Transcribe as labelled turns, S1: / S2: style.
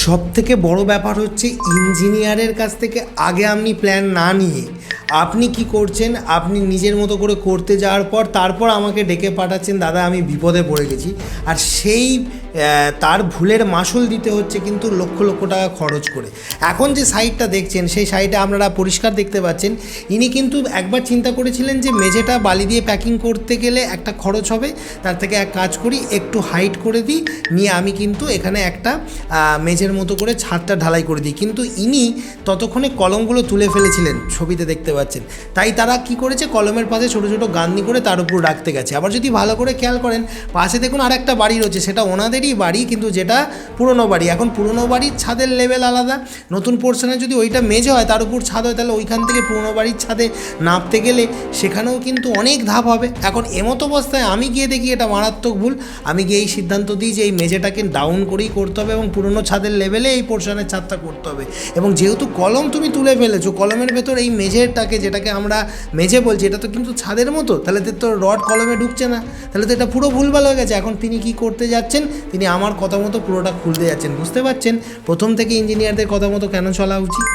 S1: সবথেকে বড় ব্যাপার হচ্ছে ইঞ্জিনিয়ারের কাছ থেকে আগে আপনি প্ল্যান না নিয়ে আপনি কি করছেন, আপনি নিজের মতো করে করতে যাওয়ার পর তারপর আমাকে ডেকে পাঠাচ্ছেন, দাদা আমি বিপদে পড়ে গেছি। আর সেই তার ভুলের মাসুল দিতে হচ্ছে কিন্তু লক্ষ লক্ষ টাকা খরচ করে। এখন যে সাইটটা দেখছেন সেই সাইটে আপনারা পরিষ্কার দেখতে পাচ্ছেন, ইনি কিন্তু একবার চিন্তা করেছিলেন যে মেঝেটা বালি দিয়ে প্যাকিং করতে গেলে একটা খরচ হবে, তার থেকে এক কাজ করি একটু হাইট করে দিই, নিয়ে আমি কিন্তু এখানে একটা মেঝের মতো করে ছাদটা ঢালাই করে দিই। কিন্তু ইনি ততক্ষণে কলমগুলো তুলে ফেলেছিলেন, ছবিতে দেখতে পাচ্ছেন। তাই তারা কি করেছে, কলমের পাশে ছোটো ছোটো গাঁথনি করে তার উপর রাখতে গেছে। আবার যদি ভালো করে খেয়াল করেন পাশে দেখুন আর একটা বাড়ি রয়েছে, সেটা ওনাদেরই বাড়ি, কিন্তু যেটা পুরনো বাড়ি। এখন পুরনো বাড়ির ছাদের লেভেল আলাদা, নতুন পোর্শনে যদি ওইটা মেঝে হয় তার উপর ছাদ হয়, তাহলে ওইখান থেকে পুরনো বাড়ির ছাদে নামতে গেলে সেখানেও কিন্তু অনেক ধাপ হবে। এখন এমতো অবস্থায় আমি গিয়ে দেখি এটা মারাত্মক ভুল, আমি গিয়ে এই সিদ্ধান্ত দিই যে এই মেঝেটাকে ডাউন করেই করতে হবে এবং পুরনো ছাদের লেভেলে এই পোর্শনের ছাদটা করতে হবে। এবং যেহেতু কলম তুমি তুলে ফেলেছো, কলমের ভেতর এই মেঝেটাকে, যেটাকে আমরা মেঝে বলছি, এটা তো কিন্তু ছাদের মতো, তাহলে তো রড কলমে ঢুকছে না, তাহলে তো এটা পুরো ভুলভাল হয়ে গেছে। এখন তিনি কি করতে যাচ্ছেন, তিনি আমার কথা মতো পুরোটা খুলতে যাচ্ছেন। বুঝতে পারছেন প্রথম থেকে ইঞ্জিনিয়ারদের কথা মতো কেন চলা উচিত।